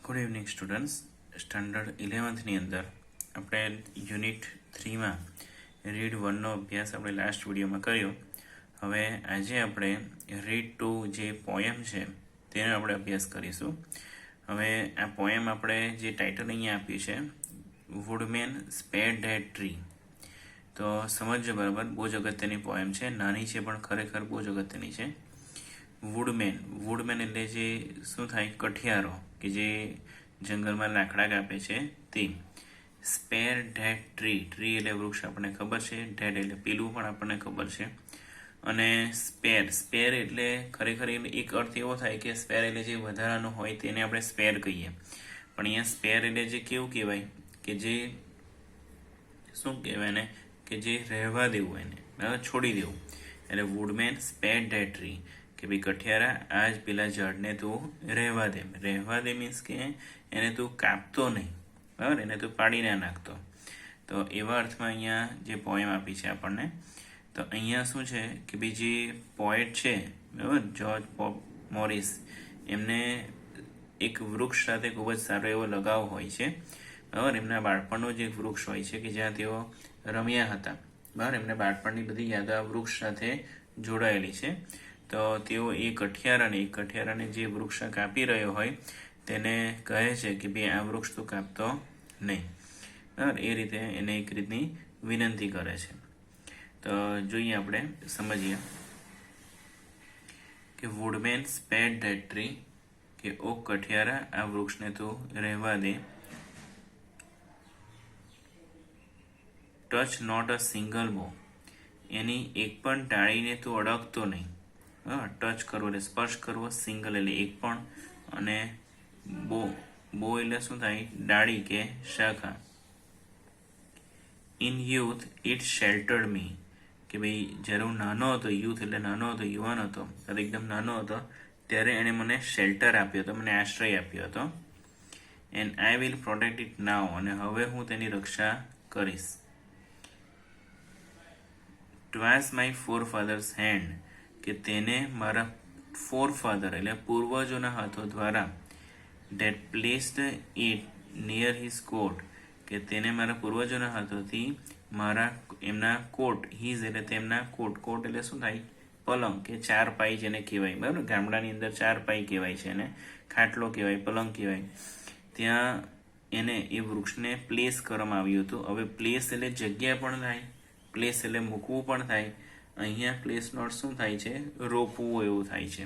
Good evening students. Standard 11થની અંદર આપણે unit 3માં read 1નો અભ્યાસ આપણે લાસ્ટ વિડીયોમાં કર્યો. હવે આજે આપણે રીડ 2 જે પોયમ છે તેનો આપણે અભ્યાસ કરીશું. હવે આ પોયમ આપણે જે ટાઇટલ અહીંયા આપ્યું છે વુડમેન સ્પેર્ડ ધેટ ટ્રી. તો સમજજો બરાબર, બહુ જ અગત્યની પોયમ છે. નાની છે પણ ખરેખર બહુ જ અગત્યની છે. વુડમેન એટલે જે શું થાય, કઠિયારો કે જે જંગલમાં લાકડા કાપે છે તે. સ્પેર ધેટ ટ્રી એટલે વૃક્ષ આપણને ખબર છે, ધેટ એટલે પેલું પણ આપણને ખબર છે. અને સ્પેર એટલે ખરેખર એક અર્થ એવો થાય કે સ્પેર એટલે જે વધારાનું હોય તેને આપણે સ્પેર કહીએ, પણ અહીંયા સ્પેર એટલે જે કેવું કહેવાય કે જે શું કહેવાય ને, કે જે રહેવા દેવું એને બરાબર, છોડી દેવું. એટલે વુડમેન સ્પેર ધેટ ટ્રી કે ભાઈ કઠિયારા આજ પેલા ઝાડને તું રહેવા દે મીન્સ કે એને તું કાપતો નહીં, બરાબર, એને તું પાડી ના નાખતો. તો એવા અર્થમાં અહીંયા જે પોએમ આપી છે આપણને. તો અહીંયા શું છે કે ભાઈ જે પોએટ છે બરાબર, જ્યોર્જ મોરિસ, એમને એક વૃક્ષ સાથે ખૂબ જ સારો એવો લગાવ હોય છે બરાબર. એમના બાળપણનું જે વૃક્ષ હોય છે કે જ્યાં તેઓ રમ્યા હતા બરાબર, એમને બાળપણની બધી યાદો આ વૃક્ષ સાથે જોડાયેલી છે. તો તેઓ એ કઠિયારાને જે વૃક્ષ કાપી રહ્યો હોય તેને કહે છે કે ભાઈ આ વૃક્ષ તો કાપતો નહીં, બરાબર. એ રીતે એને એક રીતની વિનંતી કરે છે. તો જોઈએ, આપણે સમજીએ કે વુડમેન સ્પેર્ડ ધેટ ટ્રી કે ઓ કઠિયારા આ વૃક્ષને તું રહેવા દે. ટચ નોટ અ સિંગલ બો, એની એક પણ ડાળીને તું અડકતો નહીં. ટચ કરવો એટલે સ્પર્શ કરવો, સિંગલ એટલે એક પણ, અને બો એટલે શું થાય, ડાળી કે શાખા. ઇન યુથ ઇટ શેલ્ટર્ડ મી, કે ભાઈ જ્યારે હું નાનો હતો, યુથ એટલે નાનો હતો, યુવાન હતો, ત્યારે એકદમ નાનો હતો ત્યારે એણે મને શેલ્ટર આપ્યો હતો, મને આશ્રય આપ્યો હતો. And I will protect it નાઉ, અને હવે હું તેની રક્ષા કરીશ. ટ્વાઇસ માય ફોરફાધર્સ હેન્ડ, કે તેને મારા ફોરફાધર એટલે પૂર્વજોના હાથો દ્વારા, that placed it near his cot, કે તેને મારા પૂર્વજોના હાથોથી એમના કોટ, હિઝ એટલે તેમના કોટ એટલે શું થાય, પલંગ કે ચારપાઈ જેને કહેવાય બરાબર. ગામડાની અંદર ચારપાઈ કહેવાય છે, એને ખાટલો કહેવાય, પલંગ કહેવાય. ત્યાં એને એ વૃક્ષને પ્લેસ કરવામાં આવ્યું હતું. હવે પ્લેસ એટલે જગ્યા પણ થાય, પ્લેસ એટલે મૂકવું પણ થાય. અહીંયા પ્લેસ નોટ શું થાય છે, રોપવું એવું થાય છે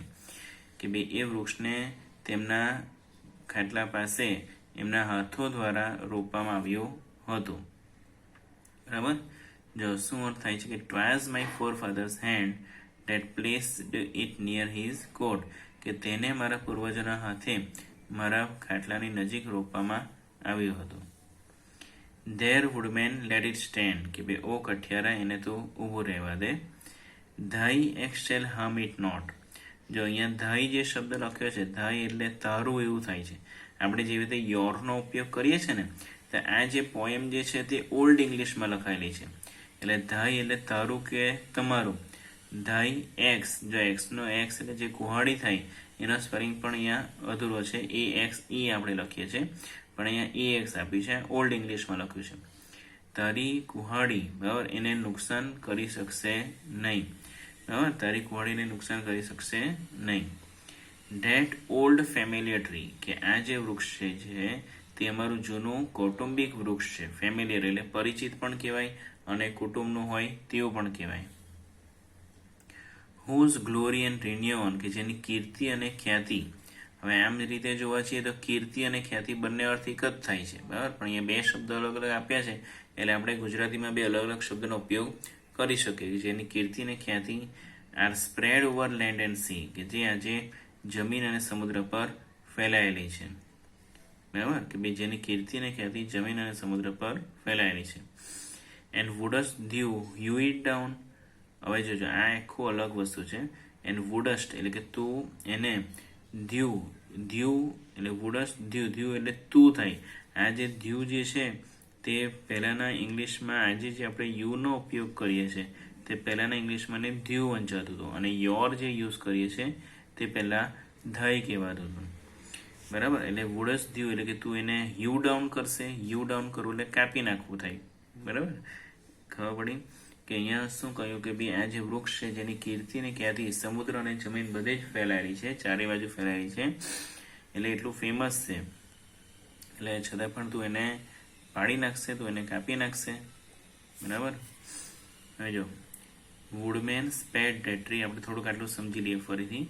કે ભાઈ એ વૃક્ષને તેમના ખાટલા પાસે એમના હાથો દ્વારા રોપવામાં આવ્યું હતું બરાબર. જો શું અર્થ થાય છે કે twice my forefather's hand that placed it near his cot, કે તેને મારા પૂર્વજોના હાથે મારા ખાટલાની નજીક રોપવામાં આવ્યું હતું. There woodman late it stand, કે ભાઈ ઓ કઠિયારા એને તો ઊભું રહેવા દે. ધાઈ એક્સેલ હાર્મ ઇટ નોટ, જો અહીંયા ધાઈ જે શબ્દ લખ્યો છે, ધાઈ એટલે તારું એવું થાય છે. આપણે જેવી રીતે યોરનો ઉપયોગ કરીએ છીએ ને, તો આ જે પોએમ જે છે તે ઓલ્ડ ઇંગ્લિશમાં લખાયેલી છે. એટલે ધાઈ એટલે તારું કે તમારું. ધાઈ એક્સ, જો એક્સનો એક્સ એટલે જે કુહાડી થાય એનો સ્પેલિંગ પણ અહીંયા અધૂરો છે. એ એક્સ ઈ આપણે લખીએ છીએ, પણ અહીંયા એ એક્સ આપ્યું છે, ઓલ્ડ ઇંગ્લિશમાં લખ્યું છે. તારી કુહાડી બરાબર એને નુકસાન કરી શકશે નહીં, બરાબર, તારી કુહાડીને નુકસાન કરી શકશે નહીં. ધેટ ઓલ્ડ ફેમિલિયર ટ્રી, કે આ જે વૃક્ષ છે તે અમારું જૂનું કૌટુંબિક વૃક્ષ છે. ફેમિલિયર એટલે પરિચિત પણ કહેવાય અને કુટુંબનું હોય તેવું પણ કહેવાય. હુઝ ગ્લોરી એન્ડ રિન્યોન, કે જેની કીર્તિ અને ખ્યાતિ. હવે આમ રીતે જોવા છીએ તો કીર્તિ અને ખ્યાતિ બંને અર્થ એક જ થાય છે બરાબર, પણ અહીંયા બે શબ્દ અલગ અલગ આપ્યા છે એટલે આપણે ગુજરાતીમાં બે અલગ અલગ શબ્દનો ઉપયોગ કરી શકીએ. જેની કીર્તિ અને ખ્યાતિ are spread over land and sea, કે જે આજે જમીન અને સમુદ્ર પર ફેલાયેલી છે બરાબર, કે ભાઈ જેની કીર્તિ અને ખ્યાતિ જમીન અને સમુદ્ર પર ફેલાયેલી છે. એન્ડ વુડસ્ટ હ્યુ ઇટ ડાઉન, હવે જોજો આ આખું અલગ વસ્તુ છે. એન્ડ વુડસ્ટ એટલે કે તું એને, ધ્યુ એટલે વુડસ્ટ ધ્યુ એટલે તું થાય. આ જે ધ્યુ જે છે તે પહેલાંના ઇંગ્લિશમાં આજે જે આપણે યુનો ઉપયોગ કરીએ છીએ તે પહેલાંના ઇંગ્લિશમાં ધ્યુ વંચાતું હતું, અને યોર જે યુઝ કરીએ છીએ તે પહેલાં ધઈ કહેવાતું હતું બરાબર. એટલે વુડસ ડ્યુ એટલે કે તું એને યુ ડાઉન કરશે, યુ ડાઉન કરવું એટલે કાપી નાખવું થાય. બરાબર, ખબર પડી કે અહીંયા શું કહ્યું કે ભાઈ આ જે વૃક્ષ છે જેની કીર્તિ અને ખ્યાતિ સમુદ્ર અને જમીન બધે જ ફેલાયેલી છે, ચારે બાજુ ફેલાયેલી છે, એટલે એટલું ફેમસ છે, એટલે છતાં પણ તું એને પાડી નાખશે, તું એને કાપી નાખશે. બરાબર. હવે જો વુડમેન સ્પેડ ધેટ ટ્રી, આપણે થોડુંક આટલું સમજી લઈએ ફરીથી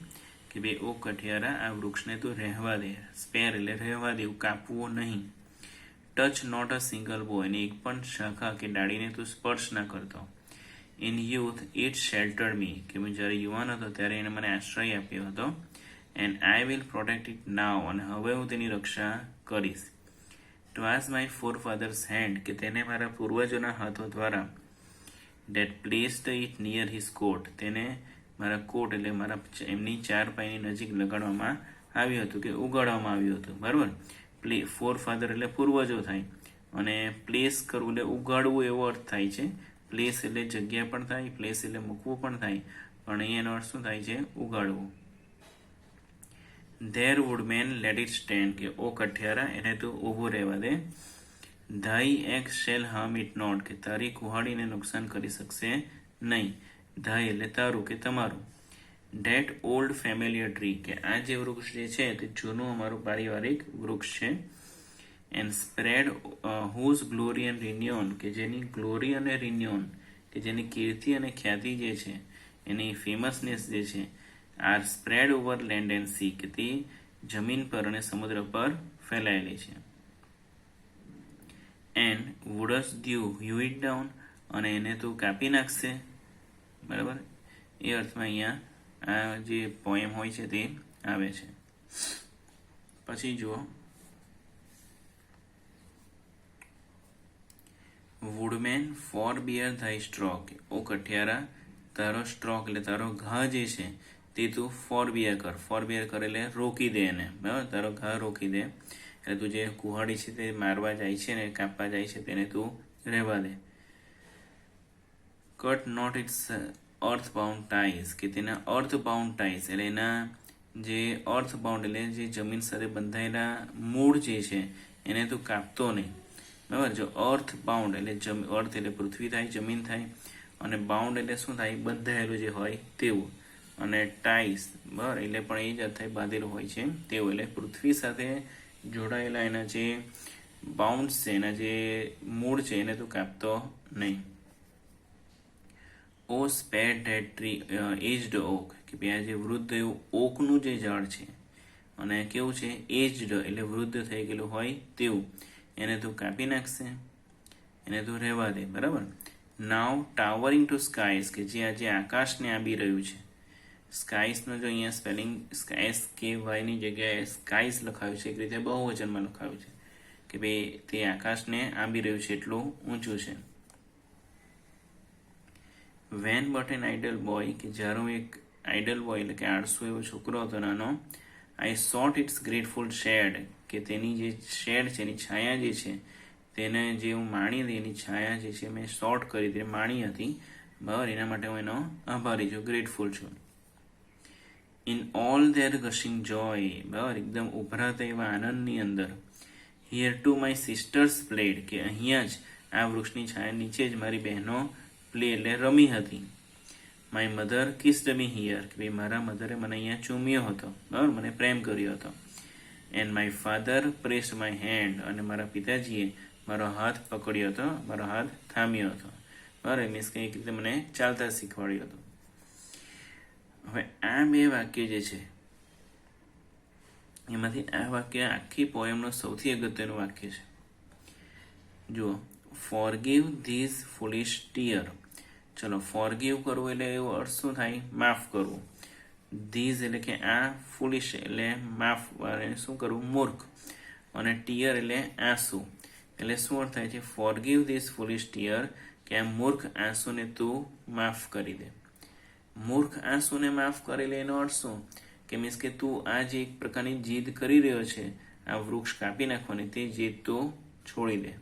કે ભાઈ ઓ કઠિયારા આ વૃક્ષને તું રહેવા દે. સ્પેર એટલે રહેવા દેવું, કાપવો નહીં. ટચ નોટ અ સિંગલ બો, એની એક પણ શાખા કે ડાળીને તું સ્પર્શ ના કરતો. ઇન યુથ ઇટ શેલ્ટર્ડ મી, કે હું જ્યારે યુવાન હતો ત્યારે એને મને આશ્રય આપ્યો હતો. And I will protect it નાવ, અને હવે હું તેની રક્ષા કરીશ. ટવાસ માય ફોર ફાધર્સ હેન્ડ, કે તેને મારા પૂર્વજોના હાથો દ્વારા date placed it near his કોટ, તેને મારા કોટ એટલે મારા એમની ચાર પાયની નજીક લગાડવામાં આવ્યું હતું, કે ઉગાડવામાં આવ્યું હતું. બરાબર. ફોર ફાધર એટલે પૂર્વજો થાય, અને પ્લેસ કરવું એટલે ઉગાડવું એવો અર્થ થાય છે. પ્લેસ એટલે જગ્યા પણ થાય, પ્લેસ એટલે મૂકવું પણ થાય, પણ અહીંયાનો અર્થ શું થાય છે? ઉગાડવું. There woodman let it stand, કે ઓ કઠિયારા એને તું ઊભું રહેવા દે. Thy axe shall harm it not, કે તારી કુહાડીને નુકસાન કરી શકશે નહીં. ધાઈ એટલે તારું કે તમારું. ડેટ ઓલ્ડ ફેમિલિયર ટ્રી, કે આ જે વૃક્ષ જે છે તે જૂનું અમારું પારિવારિક વૃક્ષ છે. And spread whose glory and renown, કે જેની ગ્લોરી અને રિન્યોન, કે જેની કીર્તિ અને ખ્યાતિ જે છે, એની ફેમસનેસ જે છે, are spread over land and sea, કે તે જમીન પર અને સમુદ્ર પર ફેલાયેલી છે. And woods do hew it down, અને એને તું કાપી નાખશે. બરાબર. એ અર્થમાં અહીંયા આ જે પોએમ હોય છે તે આવે છે. પછી જુઓ વુડમેન ફોર બિયર થાઈ સ્ટ્રોક, ઓ કઠિયારા તારો સ્ટ્રોક એટલે તારો ઘા જે છે તે તું ફોર બિયર કર. ફોર બિયર કર એટલે રોકી દે એને. બરાબર. તારો ઘા રોકી દે, એટલે તું જે કુહાડી છે તે મારવા જાય છે ને કાપવા જાય છે તેને તું રહેવા દે. Cut not its earth bound ties, કે તેના અર્થ બાઉન્ડ ટાઈઝ એટલે એના જે અર્થ બાઉન્ડ એટલે જે જમીન સાથે બંધાયેલા મૂળ જે છે એને તું કાપતો નહીં. બરાબર. જો અર્થ બાઉન્ડ એટલે અર્થ એટલે પૃથ્વી થાય, જમીન થાય, અને બાઉન્ડ એટલે શું થાય? બંધાયેલું જે હોય તેવું. અને ટાઈઝ બરાબર એટલે પણ એ જ અર્થ થાય, બાંધેલું હોય છે તેવું. એટલે પૃથ્વી સાથે જોડાયેલા એના જે બાઉન્ડ્સ છે, એના જે મૂળ છે એને તું કાપતો નહીં. Oh spade that tree aged oak, કે ભાઈ આ જે વૃદ્ધ એવું ઓકનું જે ઝાડ છે, અને કેવું છે? એજ્ડ એટલે વૃદ્ધ થઈ ગયેલું હોય તેવું, એને તું કાપી નાખશે, એને તું રહેવા દે. બરાબર. નાવ ટાવરિંગ ટુ સ્કાઈઝ, કે જે આજે આકાશને આંબી રહ્યું છે. સ્કાઈઝનો જો અહીંયા સ્પેલિંગ SKY ની જગ્યાએ સ્કાઈઝ લખાયું છે, એક રીતે બહુવચનમાં લખાયું છે, કે ભાઈ તે આકાશને આંબી રહ્યું છે, એટલું ઊંચું છે. When but an idle boy, કે જ્યારે હું એક આઇડલ બોય એટલે કે આળસુ એવો છોકરો હતો નાનો. આઈ સોટ ઇટ્સ ગ્રેટફુલ શેડ, કે તેની જે શેડ છે એની છાયા જે છે તેને જે હું માણી હતી, એની છાયા જે છે મેં સોટ કરી હતી, માણી હતી. બરાબર. એના માટે હું એનો આભારી છું, ગ્રેટફુલ છું. ઇન ઓલ ધેર ગશિંગ જોય, બરાબર એકદમ ઉભરાતા એવા આનંદની અંદર. Here to my sister's played, કે અહીંયા જ આ વૃક્ષની છાયા નીચે જ મારી બહેનો પ્લે એટલે રમી હતી. My mother kissed me here, કે ભાઈ મારા મધરે મને અહીંયા ચૂમ્યો હતો. બરાબર. મને પ્રેમ કર્યો હતો. And my father pressed my hand, અને મારા પિતાજીએ મારો હાથ પકડ્યો હતો, મારો હાથ થામ્યો હતો. બરાબર. મીન્સ કે એક રીતે મને ચાલતા શીખવાડ્યું હતું. હવે આ બે વાક્ય જે છે એમાંથી આ વાક્ય આખી પોએમનો સૌથી અગત્યનું વાક્ય છે. જુઓ, ફોરગીવ ધીઝ ફુલિશ ટીયર. ચલો, ફોરગીવ કરવું એટલે એવો અર્થ શું થાય? માફ કરવું. ધીઝ એટલે કે આ, ફુલિશ એટલે માફ શું કરવું? મૂર્ખ. અને ટીયર એટલે આંસુ. એટલે શું અર્થ થાય છે? ફોરગીવ ધીઝ ફુલિશ ટીયર, કે આ મૂર્ખ આંસુને તું માફ કરી દે. મૂર્ખ આંસુને માફ કરી લે એનો અર્થ શું? કે મીન્સ કે તું આ જે એક પ્રકારની જીદ કરી રહ્યો છે આ વૃક્ષ કાપી નાખવાની, તે જીદ તું છોડી દે.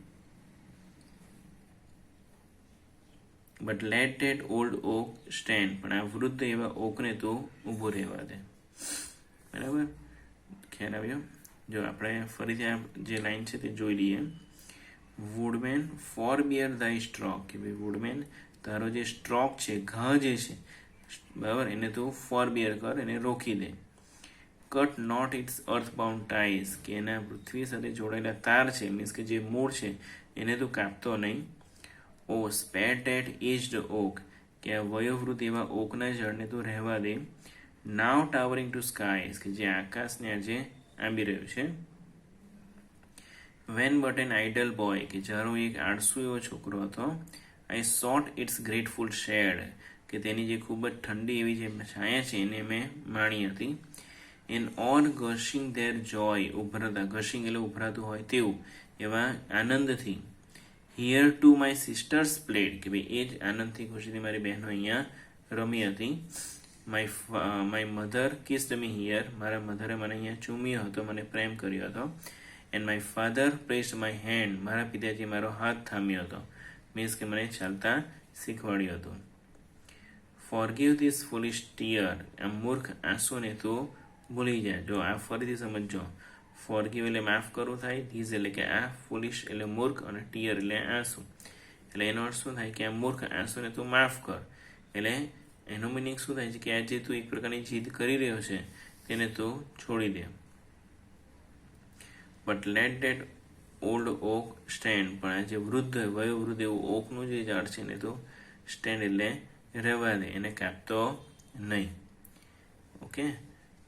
But let that old oak stand, પણ આ વૃદ્ધ એવા ઓકને તું ઊભું રહેવા દે. બરાબર. ખ્યાલ આવ્યો? જો આપણે ફરીથી આ જે લાઈન છે તે જોઈ લઈએ. વુડમેન ફોરબિયર thy સ્ટ્રોક, કે ભાઈ વુડમેન તારો જે સ્ટ્રોક છે, ઘા જે છે, બરાબર, એને તું ફોરબિયર કર, એને રોકી દે. કટ નોટ ઇટ્સ અર્થબાઉન્ડ ટાઈઝ, કે એના પૃથ્વી સાથે જોડાયેલા તાર છે, મીન્સ કે જે મૂળ છે એને તું કાપતો નહીં. ઓ સ્પેટ એટ એજ્ડ ઓક, કે આ વયોવૃદ્ધ એવા ઓકના ઝાડને તું રહેવા દે. નાવ ટાવરિંગ ટુ સ્કાયઝ, કે જે આકાશને આજે આંબી રહ્યું છે. When but an idle boy, કે જ્યારે હું એક આળસુ એવો છોકરો હતો. I sought its grateful shade, કે તેની જે ખૂબ જ ઠંડી એવી જે છાયા છે એને મેં માણી હતી. એન ઓર ગર્શિંગ ધેર જોય, ઉભરતા, ગર્શિંગ એટલે ઉભરાતું હોય તેવું, એવા આનંદથી. Here to my sister's played, કે ભાઈ એ જ આનંદથી ખુશીથી મારી બહેનો અહીંયા રમી હતી. My mother kissed me here, મારા મધરે મને અહીંયા ચૂમ્યો હતો, મને પ્રેમ કર્યો હતો. And my father pressed my hand, મારા પિતાજી મારો હાથ થામ્યો હતો, મીન્સ કે મને ચાલતા શીખવાડ્યું હતું. ફોરગીવ ધીસ ફૂલિશ ટીયર, આ મૂર્ખ આંસુને તું ભૂલી જાય. જો આ ફરીથી સમજો, ફોરગીવ એટલે માફ કરવું થાય, ધીસ એટલે કે આ, ફૂલિશ એટલે મૂર્ખ, અને ટીયર એટલે આંસુ. એટલે એનો અર્થ શું થાય કે આ મૂર્ખ આંસુને તું માફ કર. એટલે એનો મિનિંગ શું થાય છે કે આ જે તું એક પ્રકારની જીદ કરી રહ્યો છે તેને તું છોડી દે. But let that old oak stand, પણ આ જે વૃદ્ધ વયોવૃદ્ધ એવું ઓકનું જે ઝાડ છે ને તો સ્ટેન્ડ એટલે રહેવા દે, એને કાપતો નહીં. ઓકે,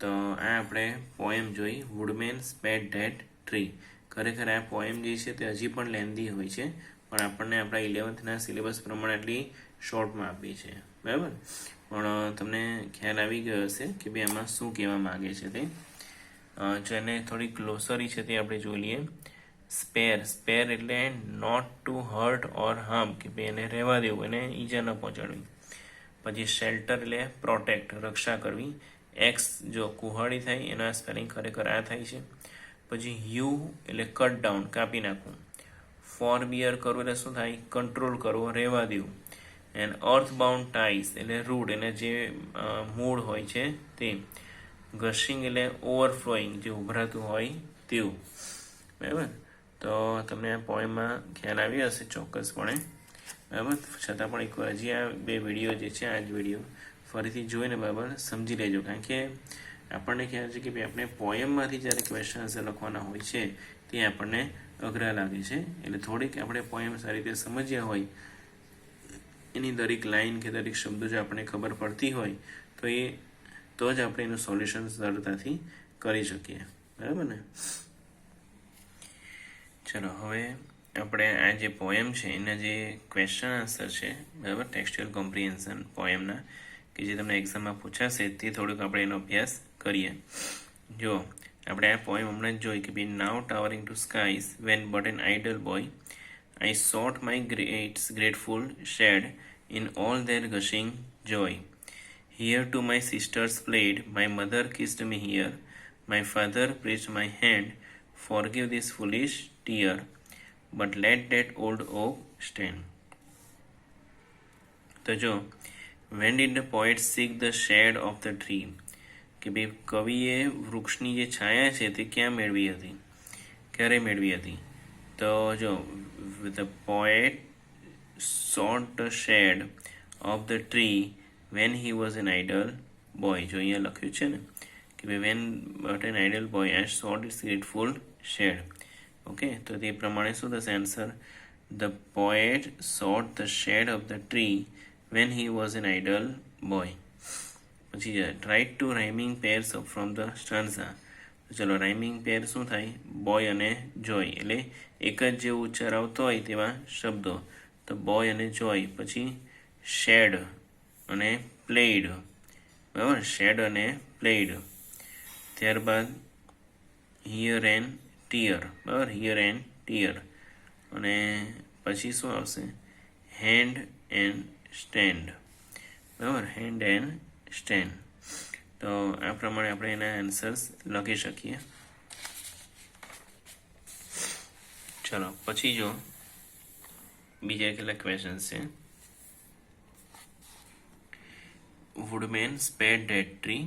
તો આ આપણે પોએમ જોઈ, વુડમેન સ્પેટ ધેટ ટ્રી. ખરેખર આ પોએમ જે છે તે હજી પણ લેન્ધી હોય છે, પણ આપણને આપણા 11thના સિલેબસ પ્રમાણે આટલી શોર્ટમાં આપી છે, બરાબર. પણ તમને ખ્યાલ આવી ગયો હશે કે ભાઈ આમાં શું કહેવા માગે છે તે. જેને થોડી ગ્લોસરી છે તે આપણે જોઈ લઈએ. સ્પેર, સ્પેર એટલે not to hurt or harm, કે ભાઈ એને રહેવા દેવું, એને ઈજા ન પહોંચાડવી. પછી શેલ્ટર એટલે પ્રોટેક્ટ, રક્ષા કરવી. એક્સ જો કુહાડી થાય એના સ્પેલિંગ ખરેખર આ થાય છે. પછી યુ એટલે કટ ડાઉન, કાપી નાખવું. ફોરબિયર કરવું એટલે શું થાય, કંટ્રોલ કરવો, રહેવા દેવું. એન્ડ અર્થબાઉન્ડ ટાઈઝ એટલે રૂટ, એને જે મૂળ હોય છે તે. ગશિંગ એટલે ઓવરફ્લોઈંગ, જે ઉભરાતું હોય તેવું, બરાબર. તો તમને આ પોએમમાં ખ્યાલ આવ્યો હશે ચોક્કસપણે, બરાબર. છતાં પણ એકવાર હજી આ બે વિડીયો જે છે, આ જ વિડીયો ફરીથી જોઈને બરાબર સમજી લેજો, કારણ કે આપણને ખ્યાલ છે કે ભાઈ આપણે પોએમમાંથી જ્યારે ક્વેશ્ચન્સ લખવાના હોય છે તે આપણને અઘરા લાગે છે. એટલે થોડીક આપણે પોએમ સારી રીતે સમજ્યા હોય, એની દરેક લાઈન કે દરેક શબ્દો જો આપણને ખબર પડતી હોય તો જ આપણે એનું સોલ્યુશન સરળતાથી કરી શકીએ, બરાબર ને. ચલો હવે આપણે આ જે પોએમ છે એના જે ક્વેશ્ચન આન્સર છે, બરાબર, ટેક્સ્ચ્યુઅલ કોમ્પ્રિહેન્શન પોએમના, કે જે તમને એક્ઝામમાં પૂછાશે તે થોડુંક આપણે એનો અભ્યાસ કરીએ. જો આપણે આ પોએમ હમણાં જ જોઈ કે ભાઈ now towering to skies when but an idle boy I sought my grateful shade in all their gushing joy. Here to my sisters played, my mother kissed me here, my father pressed my hand, forgive this foolish tear, but let that old oak stand. તો જો, when did the poet seek the shade of the tree, કે ભાઈ કવિએ વૃક્ષની જે છાયા છે તે ક્યાં મેળવી હતી, ક્યારે મેળવી હતી. તો જો, the poet sought the shade of the tree when he was an idle boy. જો અહીંયા લખ્યું છે ને કે ભાઈ when but an idle boy I sought its grateful shade. Okay, તો તે પ્રમાણે શું થશે answer, the poet sought the shade of the tree when he was an idle boy. પછી write two rhyming pairs from the stanza. ચલો, rhyming pair શું થાય, boy અને જોય, એટલે એક જ જે ઉચ્ચાર આવતો હોય તેવા શબ્દો. તો બોય અને જોય, પછી શેડ અને પ્લેડ, બરાબર, શેડ અને પ્લેડ. ત્યારબાદ હિયર એન્ડ ટીયર, બરાબર, હિયર એન્ડ ટીયર. અને પછી શું આવશે, હેન્ડ એન્ડ સ્ટેન્ડ, બરાબર, હેન્ડ એન્ડ સ્ટેન્ડ. તો આ પ્રમાણે આપણે એના આન્સર્સ લખી શકીએ. ચલો પછી જો બીજા કેટલાક ક્વેશ્ચન્સ છે. Woodman spared that tree,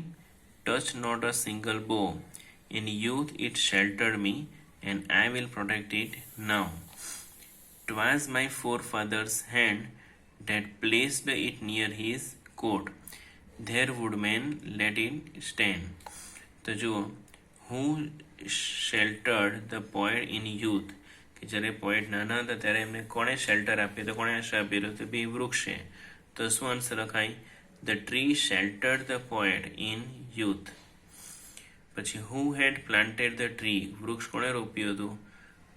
touched not a single bough. In youth it sheltered me, and I will protect it now. 'Twas my forefather's hand that placed it near his coat. There would men let it stand. તો જુઓ, who sheltered the poet in youth, કે જ્યારે poet નાના હતા ત્યારે એમને કોણે shelter આપ્યું, તો કોણે આશ્રય આપ્યો, તો બી વૃક્ષે. તો શું આન્સર લખાય? The tree sheltered the poet in youth. પછી who had planted the tree, વૃક્ષ કોણે રોપ્યું હતું?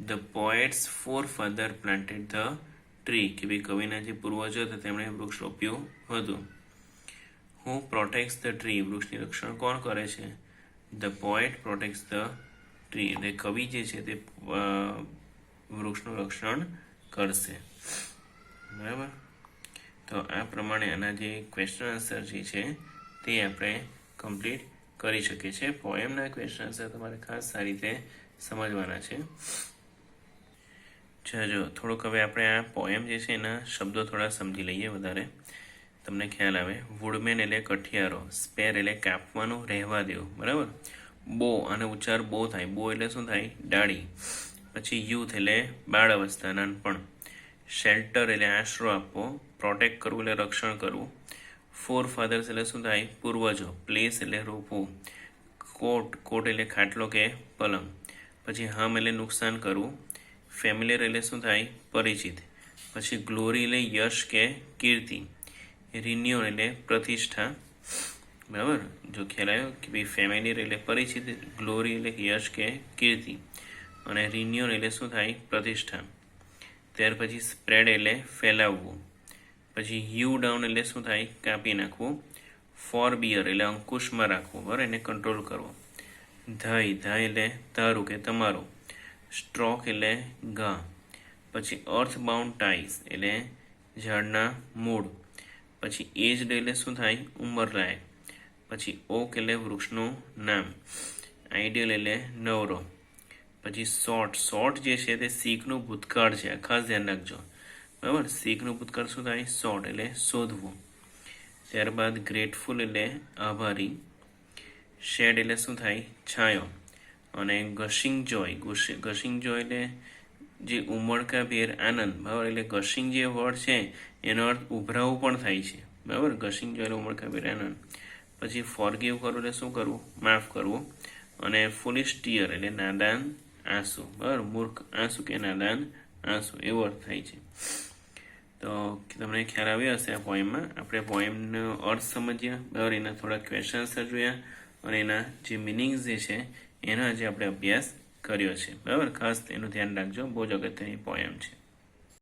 The poet's forefather planted the tree, કે ભાઈ કવિના જે પૂર્વજો હતા તેમણે વૃક્ષ રોપ્યું હતું. હુ પ્રોટેક્ટ્સ ધ ટ્રી, વૃક્ષની રક્ષણ કોણ કરે છે? ધ પોએટ પ્રોટેક્ટ્સ ધ ટ્રી, એટલે કવિ જે છે તે વૃક્ષનું રક્ષણ કરશે. બરાબર. તો આ પ્રમાણે આના જે ક્વેશ્ચન આન્સર જે છે તે આપણે કમ્પ્લીટ કરી શકીએ છીએ. પોએમના ક્વેશ્ચન આન્સર તમારે ખાસ સારી રીતે સમજવાના છે. જો થોડુંક હવે આપણે આ પોએમ જે છે એના શબ્દો થોડા સમજી લઈએ, વધારે તમને ખ્યાલ આવે. વુડમેન એટલે કઠિયારો, સ્પેર એટલે કાપવાનું, રહેવા દેવું. બરાબર. બો, અને ઉચ્ચાર બો થાય. બો એટલે શું થાય? ડાળી. પછી યુથ એટલે બાળ અવસ્થા, નાનપણ. શેલ્ટર એટલે આશરો આપવો. પ્રોટેક્ટ કરવું એટલે રક્ષણ કરવું. ફોર ફાધર્સ એટલે શું થાય? પૂર્વજો. પ્લેસ એટલે રોપવું. કોટ એટલે ખાટલો કે પલંગ. પછી હમ એટલે નુકસાન કરવું. ફેમિલિયર એટલે શું થાય? પરિચિત. પછી ગ્લોરી એટલે યશ કે કીર્તિ. રિન્યુઅલ એટલે પ્રતિષ્ઠા. બરાબર. જો ખ્યાલ આવ્યો કે ભાઈ ફેમિલિયર એટલે પરિચિત, ગ્લોરી એટલે યશ કે કીર્તિ, અને રિન્યુઅલ એટલે શું થાય? પ્રતિષ્ઠા. ત્યાર પછી સ્પ્રેડ એટલે ફેલાવવું. પછી હ્યુ ડાઉન એટલે શું થાય? કાપી નાખવું. ફોર બિયર એટલે અંકુશમાં રાખવું, બરાબર, એને કંટ્રોલ કરવો. ધાય એટલે તારું કે તમારું. સ્ટ્રોક એટલે ઘા. પછી અર્થ બાઉન્ડ ટાઈસ એટલે ઝાડના મૂળ. પછી એજડ એટલે શું થાય? ઉંમરલાયક. પછી ઓક એટલે વૃક્ષનું નામ. આઈડિયલ એટલે નવરો. પછી શોર્ટ જે છે તે શીખનું ભૂતકાળ છે, ખાસ ધ્યાન રાખજો. બરાબર. શીખનું ભૂતકાળ શું થાય? શોર્ટ એટલે શોધવું. ત્યારબાદ ગ્રેટફુલ એટલે આભારી. શેડ એટલે શું થાય? છાયો. અને ગશિંગ જોય એટલે જે ઉમળકાભેર આનંદ. બરાબર. એટલે ગશિંગ જે વર્ડ છે એનો અર્થ ઉભરાવું પણ થાય છે. બરાબર. ગશિંગ જોય એટલે ઉમળકાભેર આનંદ. પછી ફોરગીવ કરવું એટલે શું કરવું? માફ કરવું. અને ફુલિશ ટીયર એટલે નાદાન આંસુ. બરાબર. મૂર્ખ આંસુ કે નાદાન આંસુ એવો અર્થ થાય છે. તો તમને ખ્યાલ આવ્યો હશે આ પોએમમાં. આપણે પોએમનો અર્થ સમજ્યા, બરાબર, એના થોડા ક્વેશ્ચન આન્સર જોયા, અને એના જે મિનિંગ્સ જે છે એનો આજે આપણે અભ્યાસ કર્યો છે. બરાબર. ખાસ એનું ધ્યાન રાખજો, બહુ જ અગત્યની પોએમ છે.